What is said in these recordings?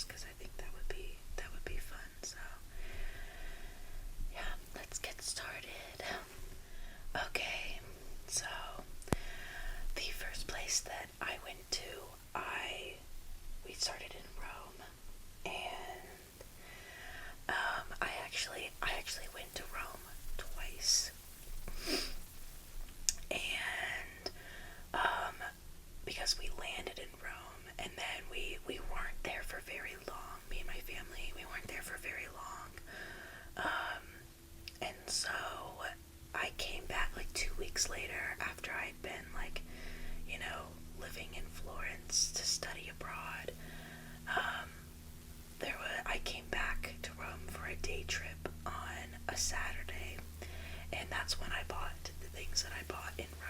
just because I think that would be fun. So yeah, let's get started. Okay, so the first place that I went to, we started in Rome, and I actually went to Rome twice, and because we landed in Rome, and then we weren't there for very long. Me and my family, we weren't there for very long, and so I came back like 2 weeks later after I'd been living in Florence to study abroad. I came back to Rome for a day trip on a Saturday, and that's when I bought the things that I bought in Rome.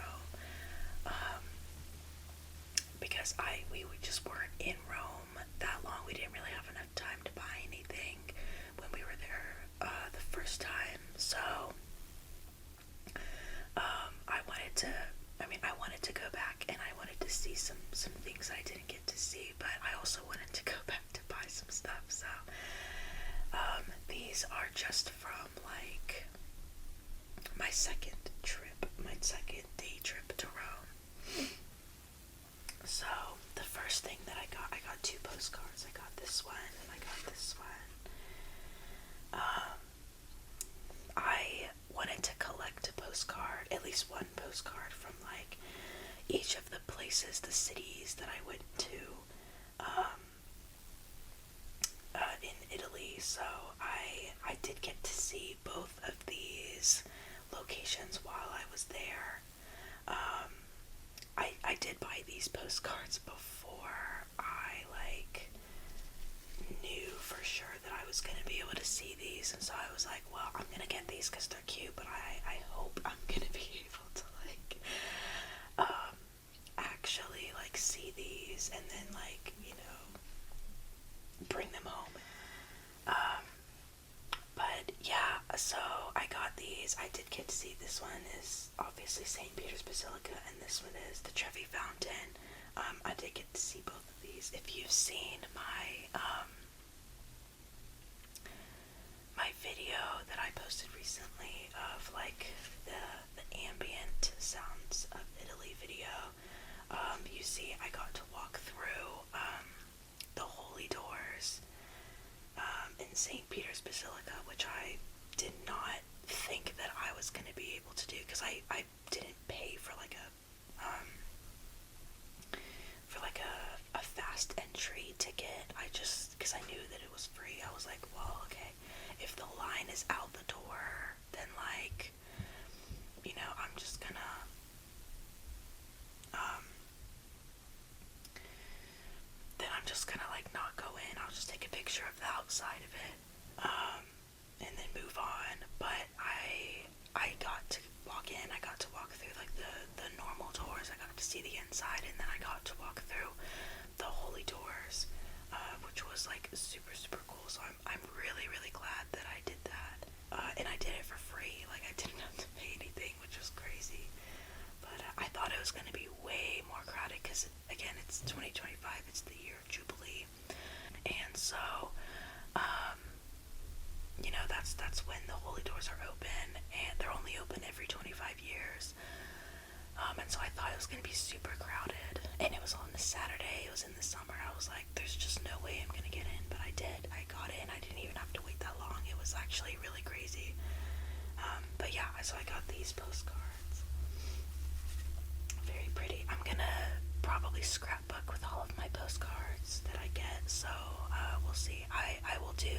Because we just weren't in Rome that long. We didn't really have enough time to buy anything when we were there the first time. So I wanted to go back, and I wanted to see some things I didn't get to see, but I also wanted to go back to buy some stuff. So these are just from my second day trip to Rome. So the first thing that I got 2 postcards. I got this one and I got this one. I wanted to collect a postcard, at least one postcard from each of the places, the cities that I went to in Italy. So I did get to see both of these locations while I was there. I did buy these postcards before I knew for sure that I was going to be able to see these, and so I was like, well, I'm going to get these because they're cute, but I hope I'm going to be able to actually see these and then bring them home. But yeah, so I got these. I did get to see, this one is obviously St. Peter's Basilica, and this one is the Trevi Fountain. I did get to see both of these. If you've seen my video that I posted recently of the ambient sounds of Italy video, you see I got to walk through the holy doors in St. Peter's Basilica, which I did not think that I was going to be able to do, because I didn't pay for a fast entry ticket. Because I knew that it was free, I was like, well, okay, if the line is out the door, then I'm just gonna not go in. I'll just take a picture of the outside of it, and then move on. But I got to walk in. I got to walk through the normal doors. I got to see the inside, and then I got to walk through the holy doors, which was super, super cool. So I'm really, really glad that I did that, and I did it for free. I didn't have to pay anything, which was crazy. But I thought it was going to be way more crowded because, again, it's 2025. It's the year of Jubilee. And so, that's when the holy doors are open, and they're only open every 25 years. And so I thought it was going to be super crowded, and it was on a Saturday. It was in the summer. I was like, there's just no way I'm going to get in, but I did. I got in. I didn't even have to wait that long. It was actually really crazy. But yeah, so I got these postcards. Very pretty. I'm gonna probably scrapbook with all of my postcards that I get, so we'll see. I will do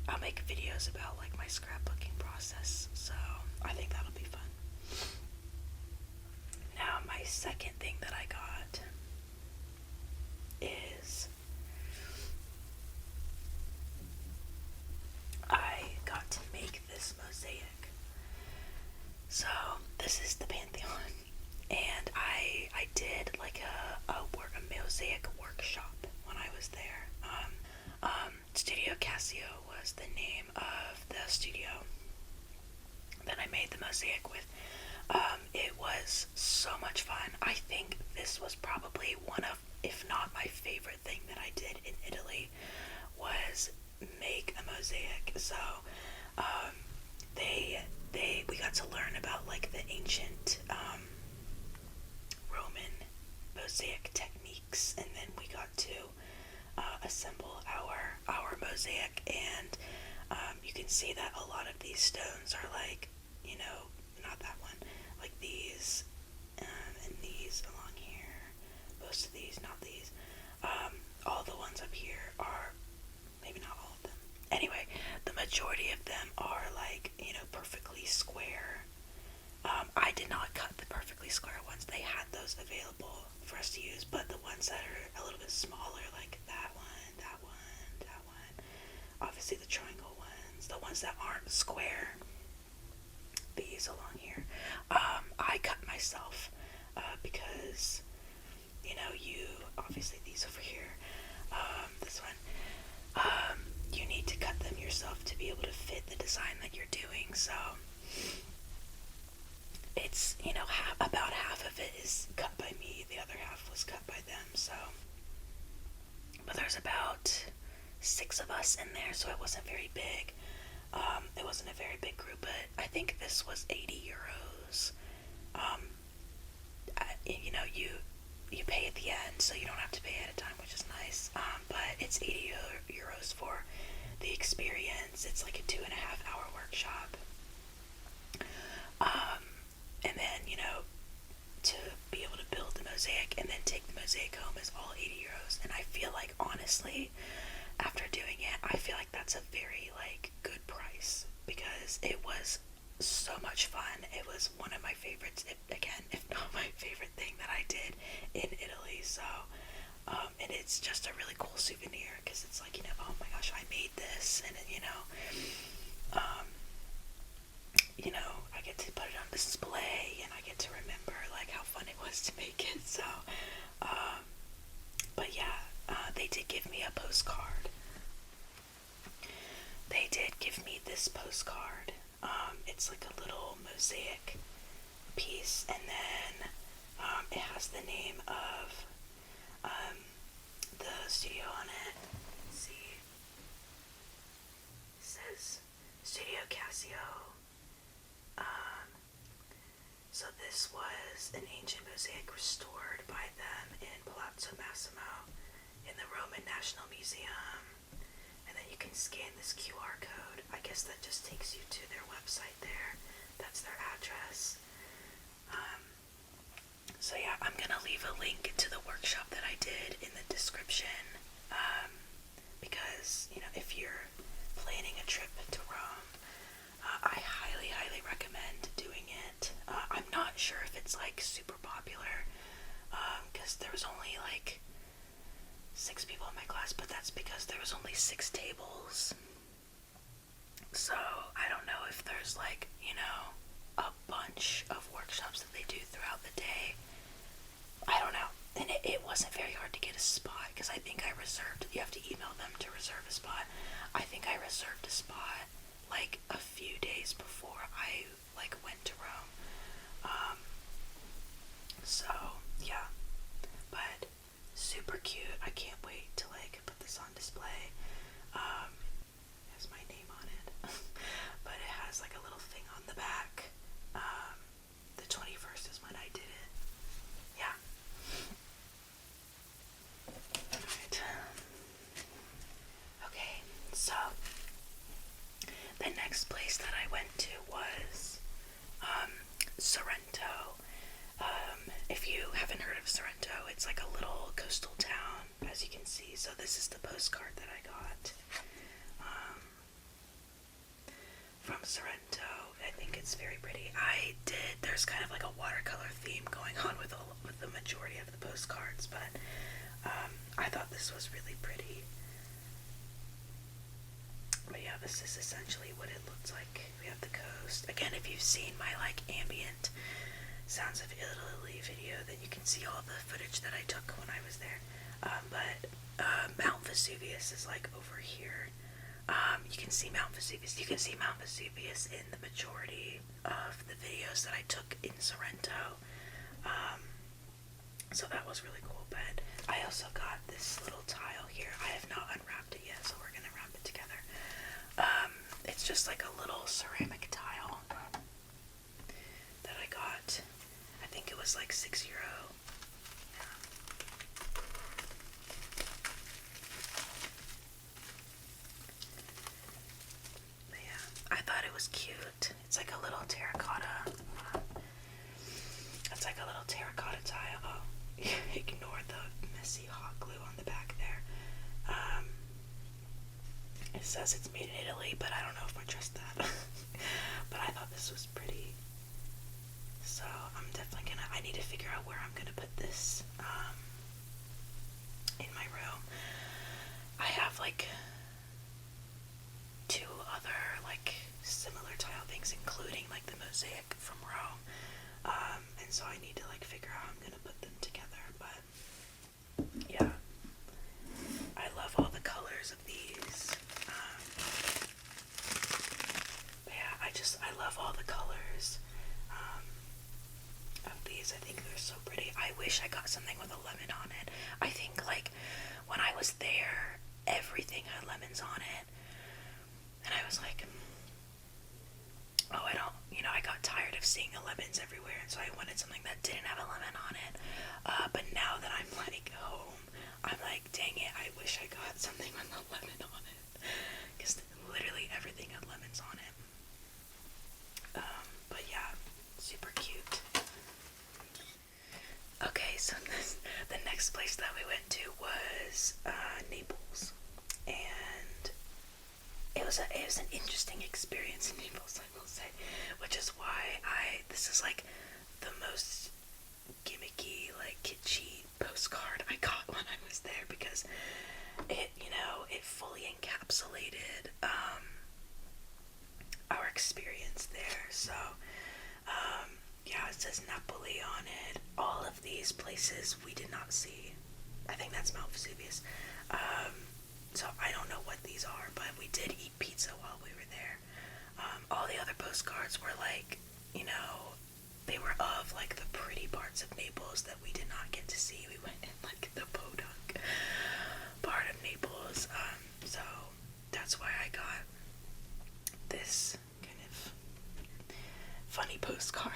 I'll make videos about my scrapbooking process, so I think that'll be fun. Now, my second thing that I got is I got to make this mosaic. So this is the Pantheon, and I did a mosaic workshop when I was there. Studio Casio was the name of the studio that I made the mosaic with. It was so so much fun. I think this was probably one of, if not my favorite thing that I did in Italy, was make a mosaic. So we got to learn about like the ancient Roman mosaic techniques, and then we got to assemble our mosaic. And you can see that a lot of these stones are like, you know, not that one, like these and these along here. Most of these, not these. All the ones up here are, maybe not all of them. Anyway, the majority of them are like, you know, perfectly square. I did not cut the perfectly square ones. They had those available for us to use, but the ones that are a little bit smaller, like that one, that one, that one, obviously the triangle ones, the ones that aren't square, these along here, I cut myself because, you know, obviously these over here, this one, you need to cut them yourself to be able to fit the design that you're doing. So it's, you know, about half of it is cut by me, the other half was cut by them. So, but there's about 6 of us in there, so it wasn't very big. It wasn't a very big group, but I think this was 80 euros. You know, you pay at the end, so you don't have to pay at a time, which is nice. But it's 80 euros for the experience. It's like a 2.5-hour workshop. And then, you know, to be able to build the mosaic and then take the mosaic home is all 80 euros. And I feel like, honestly, after doing it, I feel like that's a very, like, good price, because it was so much fun. It was one of my favorites, if not my favorite thing that I did in Italy. So, and it's just a really cool souvenir, because it's like, you know, oh my gosh, I made this, and you know, I get to put it on display, and I get to remember like how fun it was to make it. So, but yeah, they did give me a postcard. They did give me this postcard. It's like a little mosaic piece, and then it has the name of the studio on it. Let's see. It says Studio Casio. So this was an ancient mosaic restored by them in Palazzo Massimo in the Roman National Museum. And then you can scan this QR code. I guess that just takes you to their website there. That's their address. So yeah, I'm gonna leave a link to the workshop that I did in the description, because, you know, if you're planning a trip to Rome, I highly, highly recommend doing it. I'm not sure if it's like super popular, because there was only like 6 people in my class, but that's because there was only 6 tables. So I don't know if there's like, you know, a bunch of workshops that they do throughout the day. I don't know. And it wasn't very hard to get a spot, because I think I reserved, you have to email them to reserve a spot. I think I reserved a spot like a few days before I like went to Rome. So yeah, but super cute. I can't wait to like put this on display. It has my name on it, but it has like a little thing on the back. The 21st is when I did it. Yeah. Alright. Okay, so the next place that I went to was Sorrento. If you haven't heard of Sorrento, it's like a little coastal town, as you can see. So this is the postcard that I got from Sorrento. I think it's very pretty. There's kind of like a watercolor theme going on with the majority of the postcards, but I thought this was really pretty. But yeah, this is essentially what it looks like. We have the coast. Again, if you've seen my like ambient Sounds of Italy video, then you can see all the footage that I took when I was there. But Mount Vesuvius is like over here. You can see Mount Vesuvius. You can see Mount Vesuvius in the majority of the videos that I took in Sorrento. Um, so that was really cool. But I also got this little tile here. I have not unwrapped it yet, so we're gonna wrap it together. It's just like a little ceramic tile that I got. I think it was like €6. Yeah, I thought it was cute. It's like a little terracotta. It's like a little terracotta tile. Oh, ignore the messy hot glue on the back there. It says it's made in Italy, but I don't know if I trust that. But I thought this was pretty. So I'm definitely gonna, I need to figure out where I'm gonna put this in my room. I have like 2 other like similar tile things, including like the mosaic from Rome. And so I need to like figure out how I'm gonna put them together. But yeah, I love all the colors of these. But yeah, I love all the colors of these. I think they're so pretty. I wish I got something with a lemon on it. I think like when I was there, everything had lemons on it. And I was like, oh, I got tired of seeing the lemons everywhere, and so I wanted something that didn't have a lemon on it. But now that I'm like home, I'm like, dang it, I wish I got something with a lemon on it. Because literally everything had lemons on it. But yeah, super cute. Okay, so the next place that we went to was Naples. And it was an interesting experience in Naples, I will say, which is why this is like the most gimmicky, like kitschy postcard I got when I was there, because it fully encapsulated our experience there. So yeah, it says Napoli on it. All of these places we did not see. I think that's Mount Vesuvius. So I don't know what these are, but we did eat pizza while we were there. All the other postcards were like, they were of like the pretty parts of Naples that we did not get to see. We went in like the podunk part of Naples. So that's why I got this kind of funny postcard.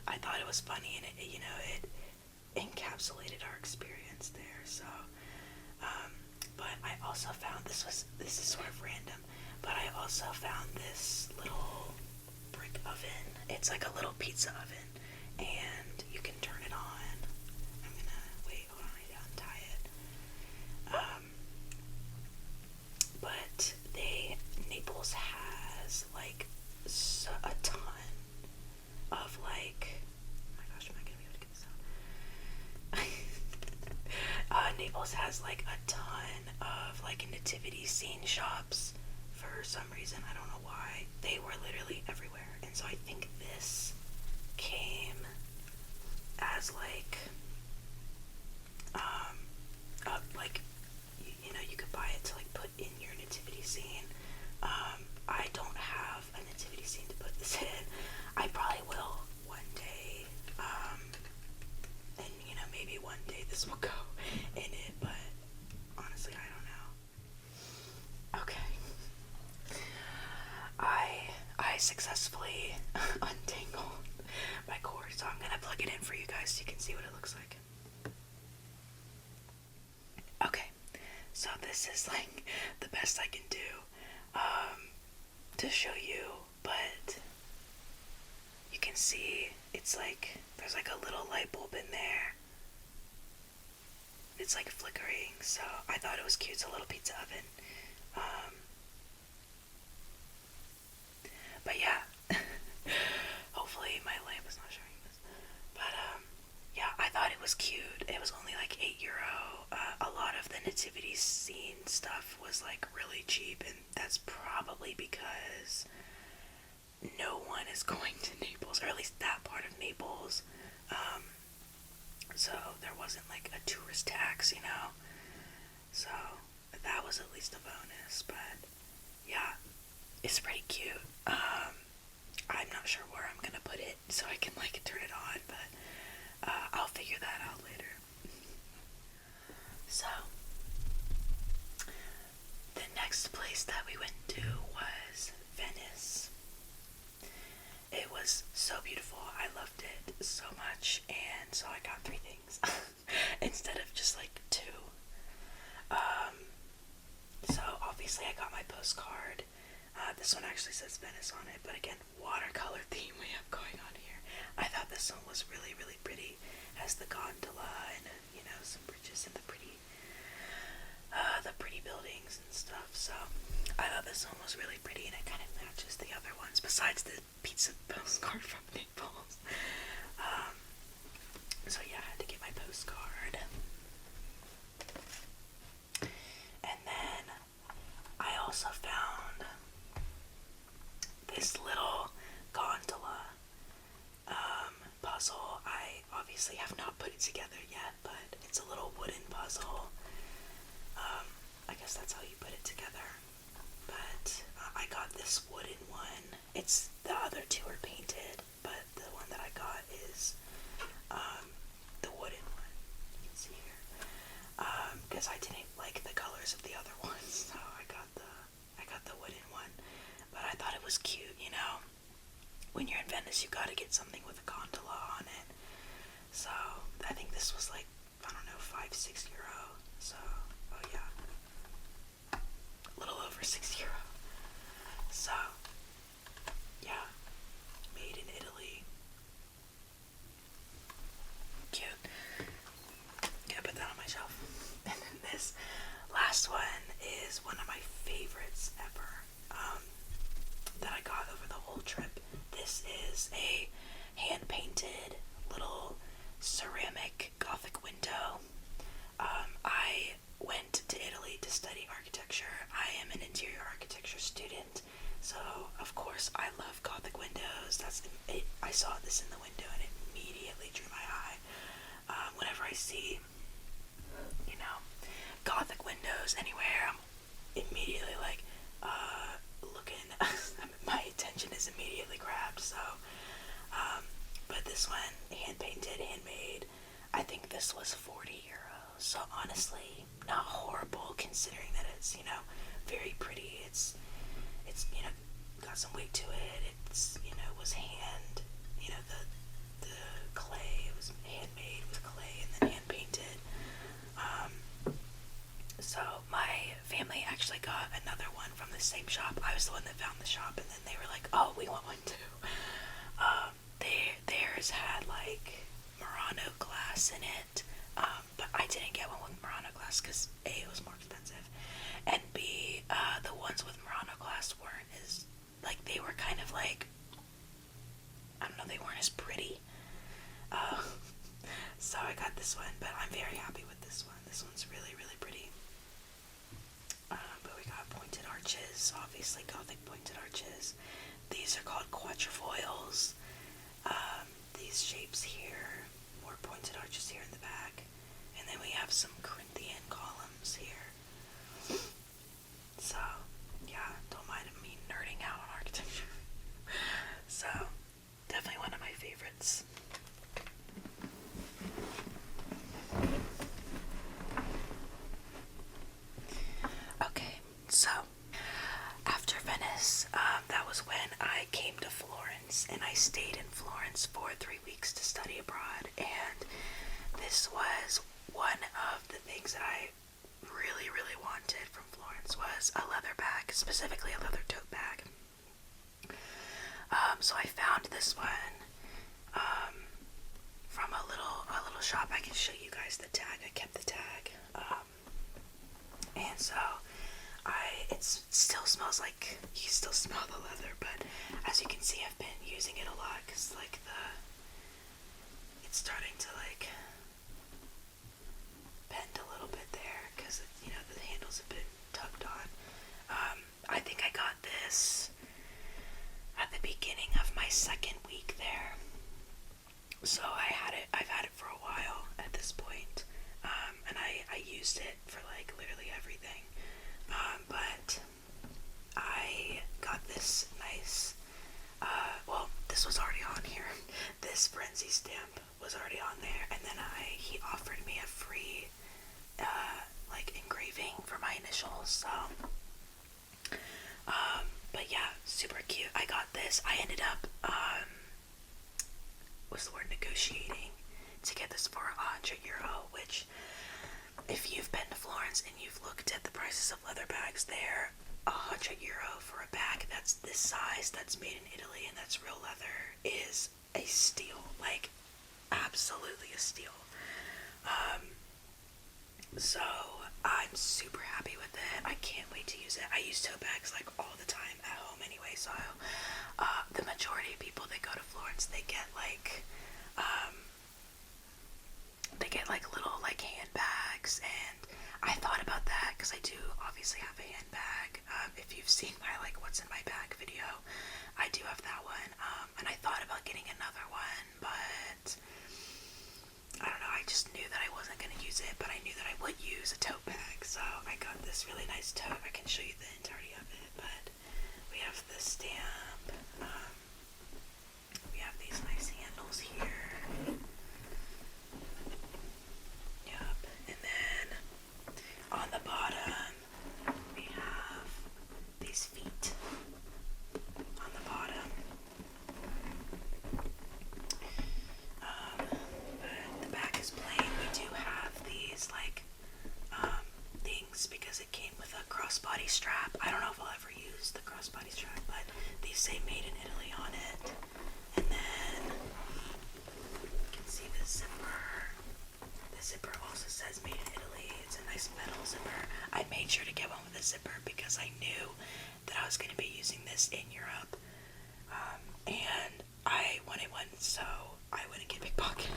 I thought it was funny, and it encapsulated our experience there. So but I also found this is sort of random, but I also found this little brick oven. It's like a little pizza oven, and you can turn it on. I'm gonna wait, hold on, I need to untie it. But Naples has like a ton of like, oh my gosh, am I gonna be able to get this out? Naples has like a ton of like nativity scene shops for some reason. I don't know why. They were literally everywhere. And so I think this came as like you could buy it to like put in your nativity scene. I don't have a nativity scene to put this in. I probably will one day. And maybe one day this will go in it, but honestly I don't know. Okay. I successfully untangled my cord, so I'm gonna plug it in for you guys so you can see what it looks like. Okay, so this is like the best I can do to show you, but you can see it's like there's like a little light bulb in there. It's like flickering, so I thought it was cute. It's a little pizza oven. But yeah, hopefully my lamp is not showing this. But yeah, I thought it was cute. It was only like €8. A lot of the nativity scene stuff was like really cheap, and that's probably because no one is going to Naples, or at least that part of Naples. So there wasn't like a tourist tax, So that was at least a bonus. But yeah, it's pretty cute. I'm not sure where I'm gonna put it so I can like turn it on, but I'll figure that out later. So, the next place that we went to was Venice. It was so beautiful. I loved it so much, and so I got 3 things instead of just like 2. So obviously I got my postcard. This one actually says Venice on it, but again, watercolor theme we have going on here. I thought this one was really, really pretty. It has the gondola and some bridges and the pretty buildings and stuff. So I thought this one was really pretty, and it kind of matches the other ones besides the pizza postcard from Naples. So yeah, I had to get my postcard. And then I also found this little gondola puzzle. I obviously have not put it together yet, but it's a little wooden puzzle. I guess that's how you put it together. But I got this wooden one. The other 2 are painted, but the one that I got is the wooden one. You can see here. Because I didn't like the colors of the other ones, so I got the wooden one. But I thought it was cute, When you're in Venice, you gotta get something with a gondola on it. So I think this was like, I don't know, 5-6 euro. So, oh yeah, a little over 6 euro. So, yeah, made in Italy. Cute. Gonna put that on my shelf. And then this last one is one of my favorites ever, that I got over the whole trip. This is a hand-painted little ceramic Gothic window. I went to Italy to study architecture. I am an interior architecture student, so of course I love Gothic windows. I saw this in the window and it immediately drew my eye. Whenever I see, Gothic windows anywhere, I'm immediately like, looking. My attention is immediately grabbed. So, but this one, hand painted, handmade. I think this was 40 euros. So honestly, not horrible considering that it's very pretty. It's got some weight to it. It's was hand. The clay. It was handmade with clay and then hand painted. So my family actually got another one from the same shop. I was the one that found the shop, and then they were like, "Oh, we want one too." Theirs had like Murano glass in it, but I didn't get one with Murano glass because A, it was more expensive, and B, the ones with Murano glass weren't as they were kind of like, I don't know, they weren't as pretty. So I got this one, but I'm very happy with this one. This one's really, really pretty. But we got pointed arches, obviously Gothic pointed arches. These are called quatrefoils. These shapes here, more pointed arches here in the back. And then we have some Corinthian columns here. So, yeah, don't mind me nerding out on architecture. So, definitely one of my favorites. Okay, so after Venice, that was when I came to Florence, and I stayed in Florence for 3 weeks to study abroad, and this was one of the things that I really, really wanted from Florence was a leather bag, specifically a leather tote bag. So I found this one from a little shop. I can show you guys the tag. I kept the tag, and so it still smells like, you still smell the leather, but as you can see, I've been using it a lot because it's starting to bend a little bit there because the handle's a bit tugged on. I think I got this at the beginning of my second week there, so I've had it for a while at this point, and I used it for literally everything. But I got this nice, this was already on here. This Frenzy stamp was already on there. this. I ended up, what's the word, negotiating to get this for €100, which, if you've been to Florence and you've looked at the prices of leather bags there, €100 for a bag that's this size, that's made in Italy, and that's real leather, is a steal. Like, absolutely a steal. So I'm super happy with it. I can't wait to use it. I use tote bags like all the time at home anyway, so the majority of people that go to Florence, they get like little like handbags, and I thought about that because I do obviously have a handbag. If you've seen my like what's in my bag video, I do have that one, and I thought about getting another one, but I don't know, I just knew that I wasn't going to use it, but I knew that I would use a tote bag, so I got this really nice tote. I can show you the entirety of it, but we have the stamp, we have these nice handles here, yep, and then on the bottom, we have these feet on the bottom. But the back is plain. We do have these like things because it came with a crossbody strap. I don't know if I'll ever use the crossbody strap, but these say made in Italy on it. And then you can see the zipper. The zipper also says made in Italy. It's a nice metal zipper. I made sure to get one with a zipper because I knew that I was going to be using this in Europe. And I wanted one so I wouldn't get pickpocketed.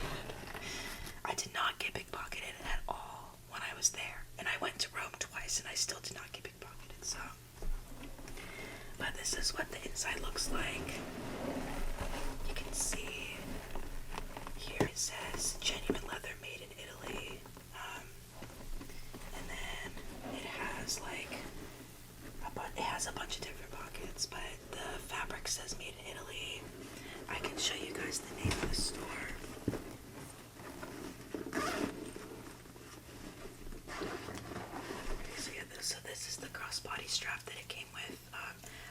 I did not get pickpocketed at all when I was there. And I went to Rome twice and I still did not get pickpocketed, so. But this is what the inside looks like. You can see here it says genuine leather made in Italy. And then it has like it has a bunch of different pockets, but the fabric says made in Italy. I can show you guys the name of the store. So this is the crossbody strap that it came with.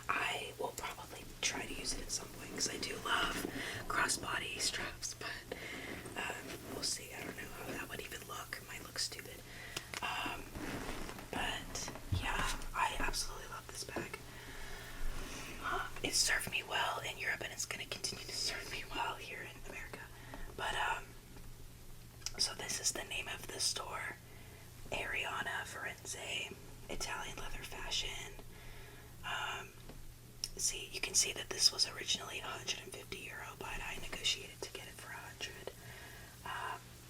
I will probably try to use it at some point because I do love crossbody straps, but we'll see. I don't know how that would even look. It might look stupid. But yeah, I absolutely love this bag. It served me well in Europe, and it's going to continue to serve me well here in America. But so this is the name of the store, Ariana Firenze, Italian leather fashion. See, you can see that this was originally €150, but I negotiated to get it for 100.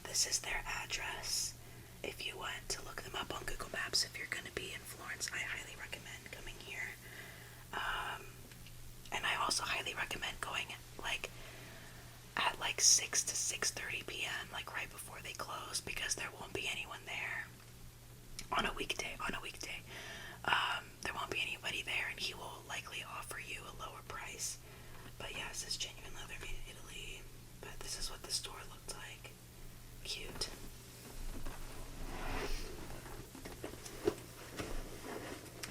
This is their address. If you want to look them up on Google Maps, if you're going to be in Florence, I highly recommend coming here. And I also highly recommend going at 6 to 6:30 p.m., like right before they close, because there won't be anyone there on a weekday. There won't be anybody there, and he will likely offer you a lower price. But yeah, it says genuine leather made in Italy. But this is what the store looked like. Cute.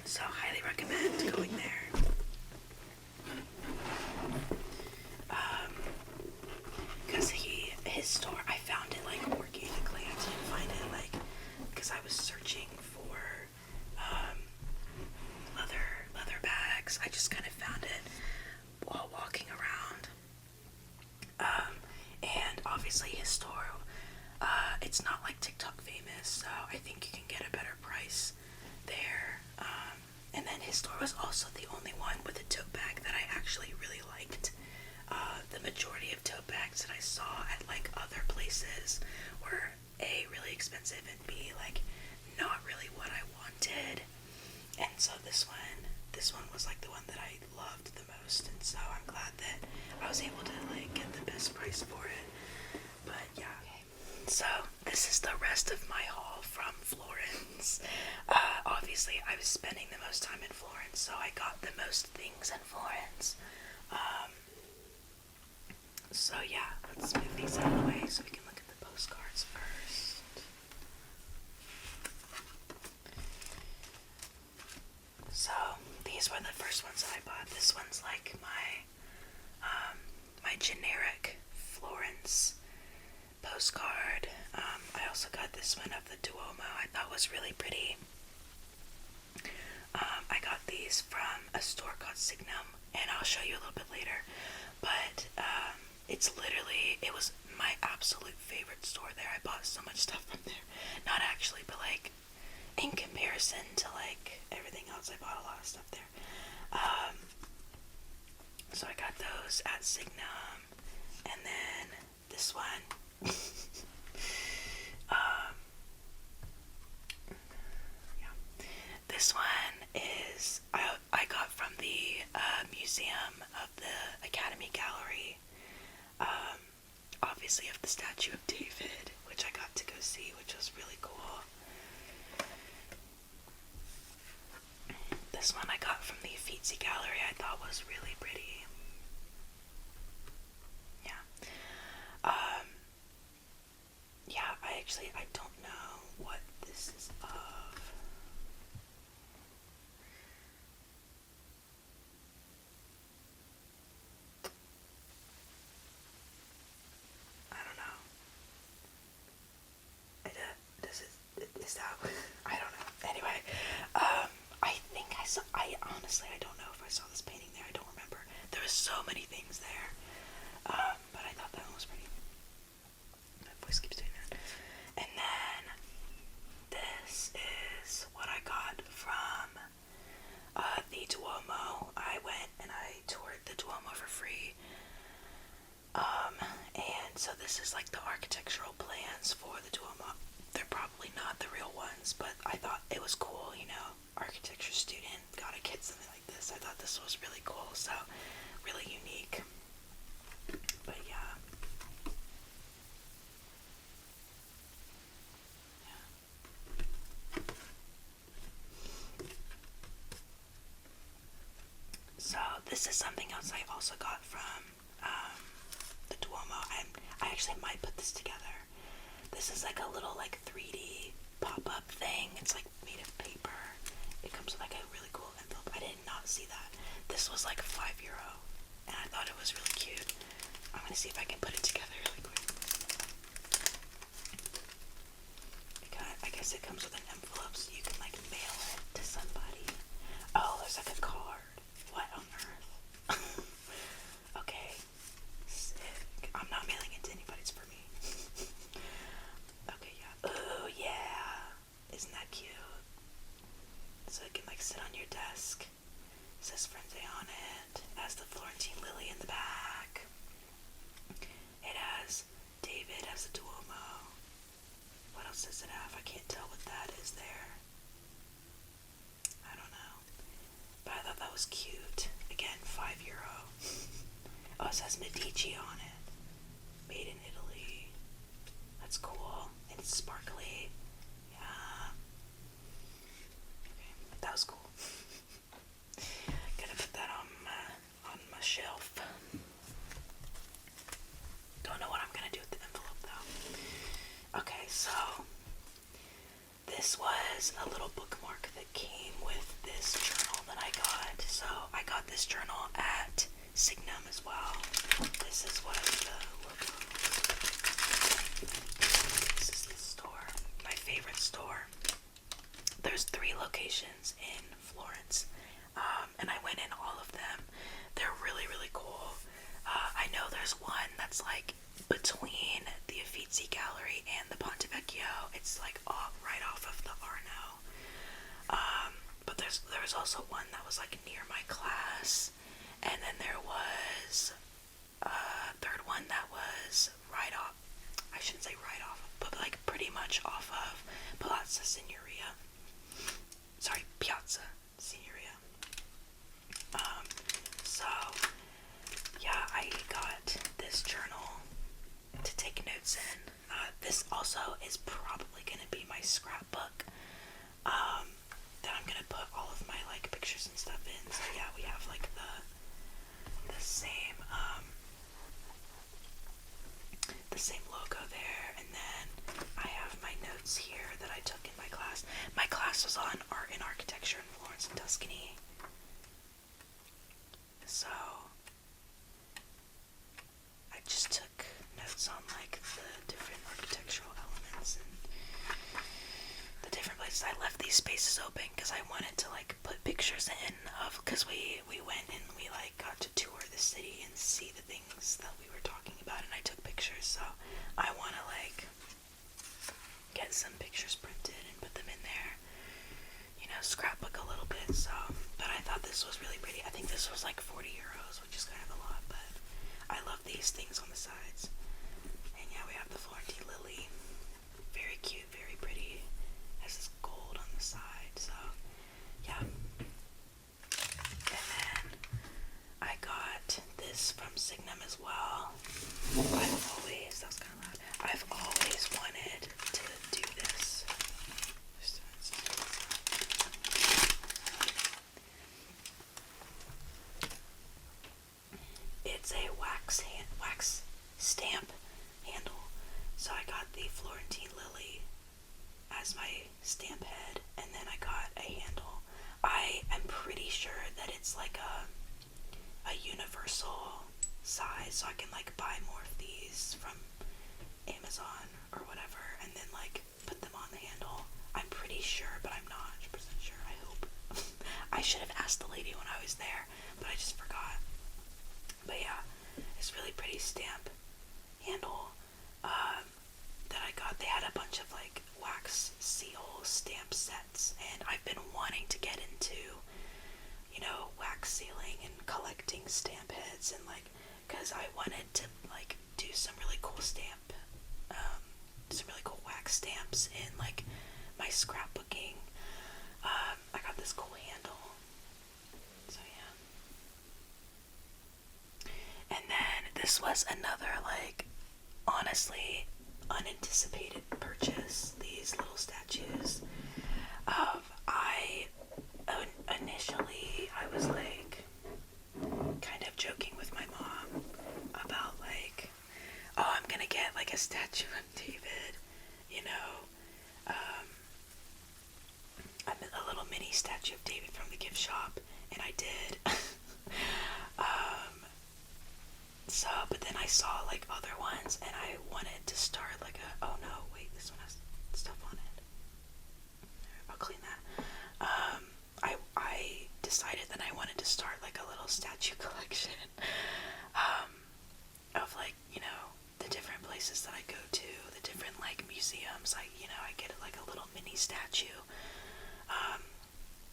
So highly recommend going there. Because his store, I found it like organically. I didn't find it because I was searching for leather bags. I just kind of found it while walking around. And obviously his store, it's not like TikTok famous, so I think you can get a better price there. And then his store was also the only one with a tote bag that I actually really liked. The majority of tote bags that I saw at other places were A, really expensive, and B, not really what I wanted. And so this one was the one that I loved the most, and so I'm glad that I was able to get the best price for it. But yeah, so this is the rest of my haul from Florence. Obviously I was spending the most time in Florence, so I got the most things in Florence. So yeah, let's move these out of the way so we can look at the postcards first. So these were the first ones that I bought. This one's my my generic Florence postcard. I also got this one of the Duomo. I thought was really pretty. I got these from a store called Signum, and I'll show you a little bit later. But it was my absolute favorite store there. I bought so much stuff from there. Not actually, but like in comparison to like everything else, I bought a lot of stuff there. So I got those at Signum, and then this one. Yeah. This one is I got from the Museum of the Academy Gallery. Obviously of the statue of David, which I got to go see, which was really cool. This one I got from the Uffizi Gallery. I thought was really pretty. Yeah. Yeah, I don't know what this is of. I don't know. Is that, I don't know. Anyway, I honestly, I don't know if I saw this painting there. I don't remember. There were so many things there. But I thought that one was pretty. My voice keeps doing that. And then, this is what I got from the Duomo. I went and I toured the Duomo for free. And so this is like the architectural plans for the Duomo. They're probably not the real ones, but I thought it was cool, you know, architecture student, gotta get something like this. I thought this was really cool, so really unique. But yeah. So this is something else I also got from the Duomo. I actually might put this together. This is like a little like 3D pop-up thing. It's like made of paper. It comes with like a really cool envelope. I did not see that. This was like €5, and I thought it was really cute. I'm gonna see if I can put it together really quick. I guess it comes with an envelope, so you can like mail it to somebody. Oh, there's like a card. What on earth? Okay, sick. I'm not mailing it to anybody. It's for me. Okay, yeah. Oh yeah. Isn't that cute? So it can like sit on your desk. It says Frenze on it. It has the Florentine lily in the back. It has David as a Duomo. What else does it have? I can't tell what that is there. I don't know. But I thought that was cute. Again, €5. Oh, it says Medici on it. Made in Italy. That's cool. And it's sparkly. Yeah. Okay, that was cool. Gonna put that on my shelf. Don't know what I'm gonna do with the envelope though. Okay, so this was a little bookmark that came with this journal that I got. So I got this journal at Signum as well. This is what the logo. This is the store. My favorite store. There's 3 locations in Florence, and I went in all of them. They're really, really cool. I know there's one that's like between the Uffizi Gallery and the Ponte Vecchio. It's like right off of the Arno. But there was also one that was like near my class, and then there was a third one that was right off. I shouldn't say right off, but like pretty much off of Piazza Signoria. Sorry, Piazza Signoria. So yeah, I got this journal to take notes in. This also is probably gonna be my scrapbook. That I'm gonna put all of my like pictures and stuff in. So yeah, we have like the same logo there, and then I have my notes here that I took in my class. My class was on art and architecture in Florence and Tuscany. So I left these spaces open because I wanted to like put pictures in of, because we went and we like got to tour the city and see the things that we were talking about, and I took pictures, so I want to like get some pictures printed and put them in there, you know, scrapbook a little bit. So, but I thought this was really pretty. I think this was like 40 euros, which is kind of a lot, but I love these things on the sides. And yeah, we have the Florentine lily, very cute, very pretty, has this gold on the side. So yeah. And then I got this from Signum as well. That was kind of loud. I've always wanted to do this. It's a wax stamp handle. So I got the Florentine lily as my stamp head, and then I got a handle. I am pretty sure that it's like a universal size, so I can like buy more of these from Amazon or whatever, and then like put them on the handle. I'm pretty sure, but I'm not 100% sure. I hope. I should have asked the lady when I was there, but I just forgot. But yeah, this really pretty stamp handle that I got. They had a bunch of like wax seal stamp sets, and I've been wanting to get into, you know, wax sealing and collecting stamp heads, and like, because I wanted to like do some really cool wax stamps in like my scrapbooking. I got this cool handle, so yeah. And then this was another like honestly unanticipated purchase. These little statues of, initially I was like kind of joking with my mom about like, oh, I'm gonna get like a statue of David, you know, a little mini statue of David from the gift shop, and I did. So, but then I saw like other ones, and I wanted to start like a, oh no, wait, this one has stuff on it. I'll clean that. I decided that I wanted to start like a little statue collection, of like, you know, the different places that I go to, the different like museums. I get like a little mini statue.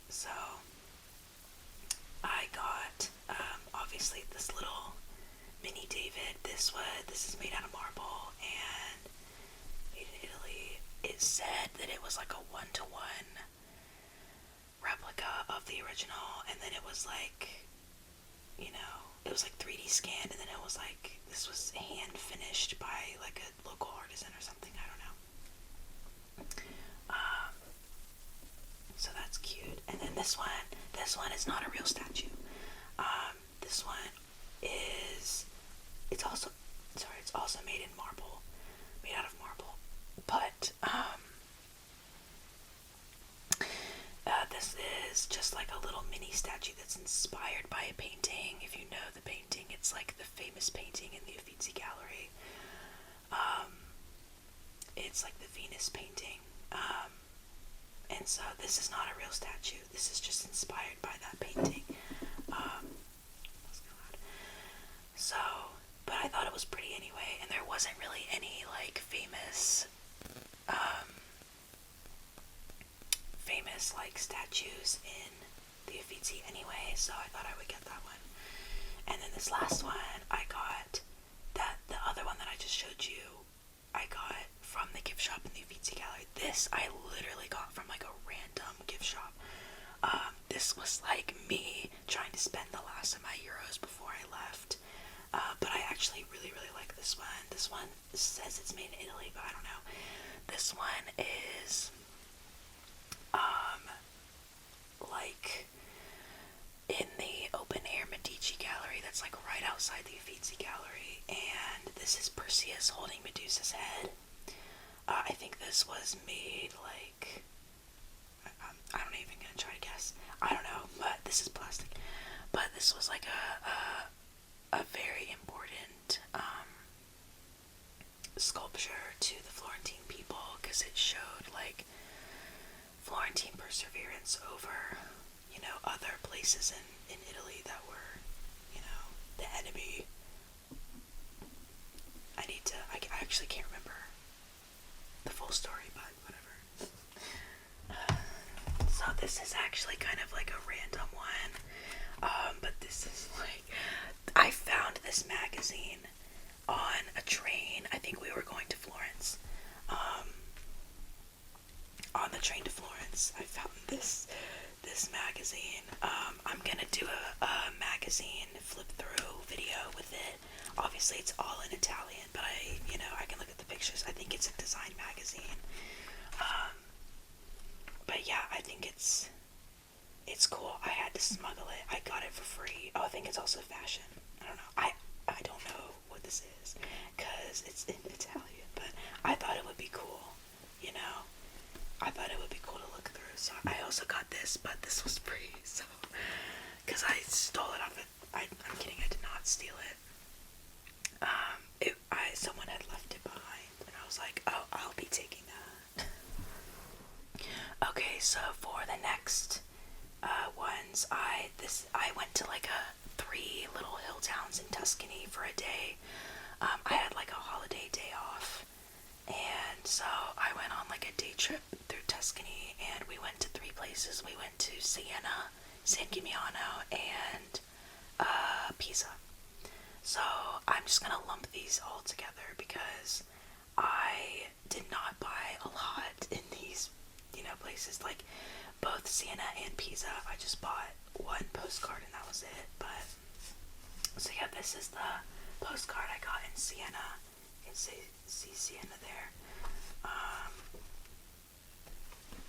So I got obviously this little mini David. This is made out of marble and made in Italy. It said that it was like a 1-to-1 replica of the original, and then it was like, you know, it was like 3D scanned, and then it was like, this was hand finished by like a local artisan or something, I don't know. So that's cute. And then this one is not a real statue. This one is, it's also made in marble, made out of marble, but this is just like a little mini statue that's inspired by a painting. If you know the painting, it's like the famous painting in the Uffizi Gallery. It's like the Venus painting. And so this is not a real statue. This is just inspired by that painting. So, but I thought it was pretty anyway, and there wasn't really any like famous like statues in the Uffizi anyway, so I thought I would get that one. And then this last one I got, the other one that I just showed you, I got from the gift shop in the Uffizi Gallery. This I literally got from like a random gift shop. This was like me trying to spend the last of my euros before I left. But I actually really, really like this one. This one says it's made in Italy, but I don't know. This one is like in the open air Medici Gallery that's like right outside the Uffizi Gallery, and this is Perseus holding Medusa's head. I think this was made like, I'm not even gonna try to guess. I don't know, but this is plastic. But this was like a very important sculpture to the Florentine people, because it showed like Team Perseverance over, other places in Italy that were, the enemy. I actually can't remember the full story, but whatever. So this is actually kind of like a random one, but this is like, I found this magazine on a train. I think we were going to Florence. On the train to Florence, I found this magazine. I'm gonna do a magazine flip through video with it. Obviously, it's all in Italian, but I can look at the pictures. I think it's a design magazine. But yeah, I think it's cool. I had to smuggle it. I got it for free. Oh, I think it's also fashion. I don't know. I don't know what this is because it's in Italian, but I thought it would be cool. I thought it would be cool to look through. So I also got this, but this was free. So because I stole it off it. I'm kidding. I did not steal it. Someone had left it behind, and I was like, oh, I'll be taking that. Okay, so for the next ones, I went to like 3 little hill towns in Tuscany for a day. I had like a holiday day off, and so I went on like a day trip through Tuscany, and we went to 3 places. We went to Siena, San Gimignano, and Pisa. So I'm just gonna lump these all together because I did not buy a lot in these, places. Like both Siena and Pisa, I just bought 1 postcard and that was it. But so yeah, this is the postcard I got in Siena. You can see Siena there.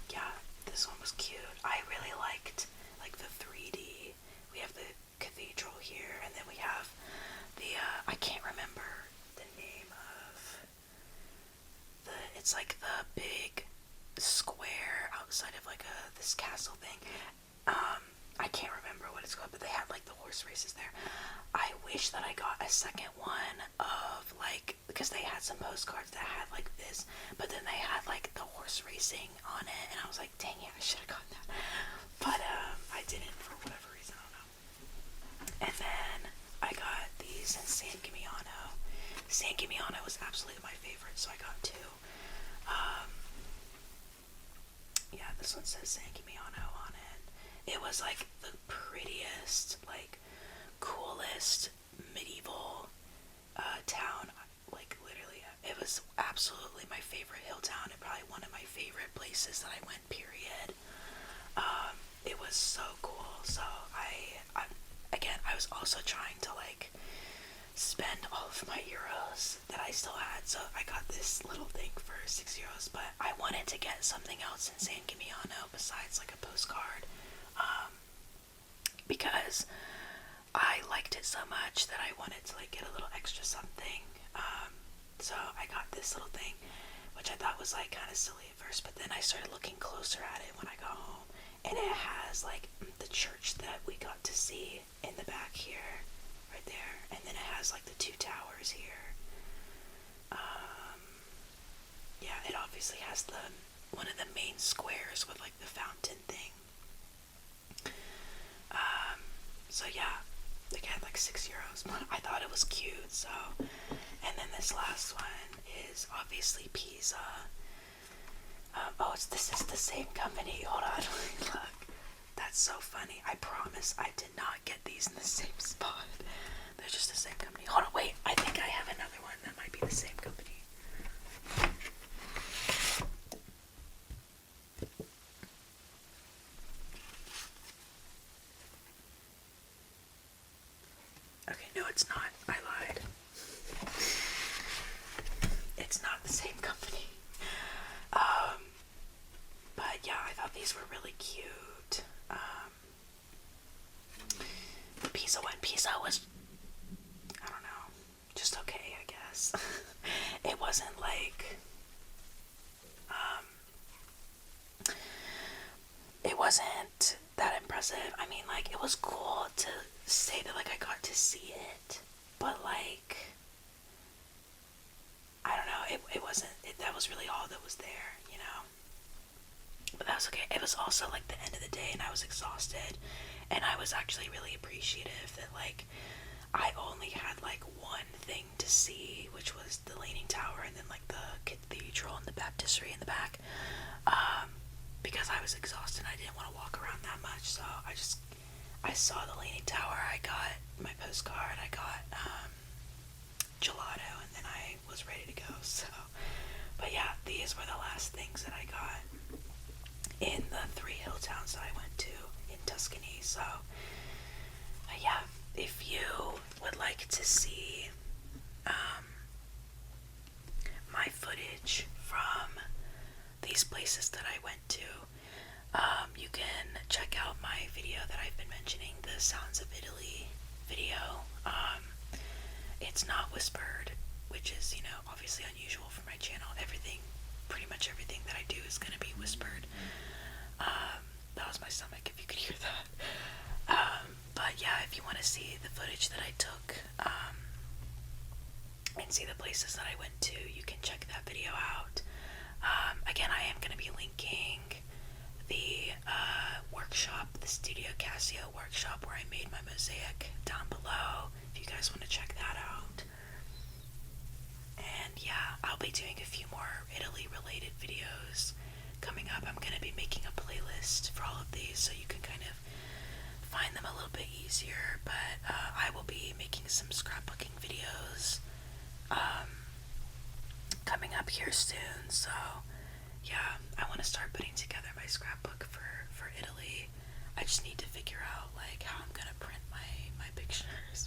Yeah, this one was cute. I really liked like the 3D. We have the cathedral here, and then we have the I can't remember the name of it's like the big square outside of like this castle thing. I can't remember what it's called, but they had like the horse races there. I wish that I got a second one of like, because they had some postcards that had like this, but then they had like the horse racing on it, and I was like, dang it, I should have gotten that. But I didn't for whatever reason, I don't know. And then I got these in San Gimignano. San Gimignano was absolutely my favorite, so I got 2. Yeah, this one says San Gimignano on it. It was like the prettiest, like coolest medieval town. Like literally, it was absolutely my favorite hill town, and probably one of my favorite places that I went. Period. It was so cool. So I was also trying to like spend all of my euros that I still had, so I got this little thing for €6, but I wanted to get something else in San Gimignano besides like a postcard, because I liked it so much that I wanted to like get a little extra something. So I got this little thing, which I thought was like kind of silly at first, but then I started looking closer at it when I got home, and it has like the church that we got to see in the back here, right there, and then it has like the 2 towers here. Yeah, it obviously has one of the main squares with like the fountain thing. So yeah, again, like €6, but I thought it was cute. So, and then this last one is obviously Pisa. This is the same company. Hold on, look. That's so funny. I promise I did not get these in the same spot. They're just the same company. Hold on, wait. I think I have another one that might be the same company. Okay, no, it's not. I lied. It's not the same company. But yeah, I thought these were really cute. The Pisa one. Pisa was, I don't know, just okay, I guess. It wasn't like, it wasn't that impressive. I mean, like, it was cool to say that, like, I got to see it, but, like, I don't know, it wasn't, that was really all that was there, but that was okay. It was also like the end of the day and I was exhausted, and I was actually really appreciative that like I only had like one thing to see, which was the Leaning Tower and then like the cathedral and the baptistry in the back, because I was exhausted. I didn't want to walk around that much, so I saw the Leaning Tower, I got my postcard, I got gelato, and then I was ready to go. So, but yeah, these were the last things that I got in the 3 hill towns that I went to in Tuscany. So, yeah, if you would like to see my footage from these places that I went to, you can check out my video that I've been mentioning, the Sounds of Italy video. It's not whispered, which is, you know, obviously unusual for my channel. Pretty much everything that I do is going to be whispered. That was my stomach, if you could hear that. But yeah, if you want to see the footage that I took, and see the places that I went to, you can check that video out. Again, I am going to be linking the workshop, the Studio Casio workshop where I made my mosaic, down below, if you guys want to check that out. And yeah, I'll be doing a few more Italy related videos coming up. I'm going to be making a playlist for all of these so you can kind of find them a little bit easier, but I will be making some scrapbooking videos coming up here soon. So yeah, I want to start putting together my scrapbook for Italy. I just need to figure out like how I'm gonna print my pictures.